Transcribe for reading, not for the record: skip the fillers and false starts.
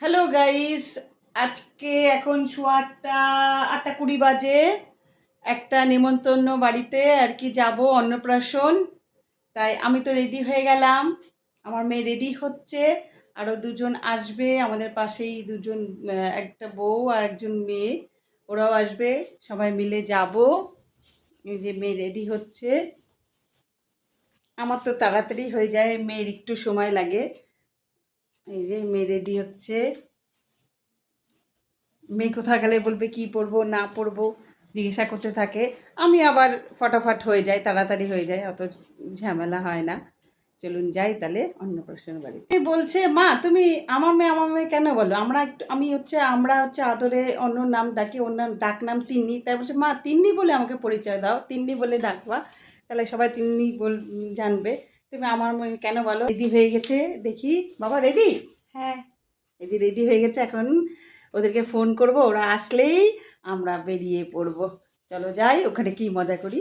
Hello guys, আজকে এখন show 8:20 বাজে। একটা নেমন্তন্ন বাড়িতে আর কি যাব, অন্নপ্রাশন। তাই আমি তো রেডি হয়ে গেলাম, আমার মেয়ে রেডি হচ্ছে, আরও দুজন আসবে আমাদের পাশেই, দুজন একটা বউ আর একজন মেয়ে, ওরাও আসবে, সবাই মিলে যাব। এই যে মেয়ে রেডি হচ্ছে। আমার তো তাড়াতাড়ি হয়ে যায়, মেয়ের একটু সময় লাগে। এই যে মেয়ে রেডি হচ্ছে। মেয়ে কোথায় গেলে বলবে কি পরবো না পরবো জিজ্ঞাসা করতে থাকে। আমি আবার ফটাফট হয়ে যায়, তাড়াতাড়ি হয়ে যায়, অত ঝামেলা হয় না। চলুন যাই তাহলে অন্নপ্রাশন বাড়ি। বলছে, মা তুমি আমার মেয়ে কেন বলো? আমরা হচ্ছে আদরে অন্য নাম ডাকি, অন্য ডাক নাম তিন্নি। তাই বলছে, মা তিন্নি বলে আমাকে পরিচয় দাও, তিন্নি বলে ডাকবা, তাহলে সবাই তিন্নি জানবে। তুমি আমার মেয়ে কেন বলো? রেডি হয়ে গেছে দেখি। বাবা রেডি? হ্যাঁ। এই যে রেডি হয়ে গেছে, এখন ওদেরকে ফোন করব, ওরা আসলেই আমরা বেরিয়ে পড়ব। চলো যাই, ওখানে কি মজা করি।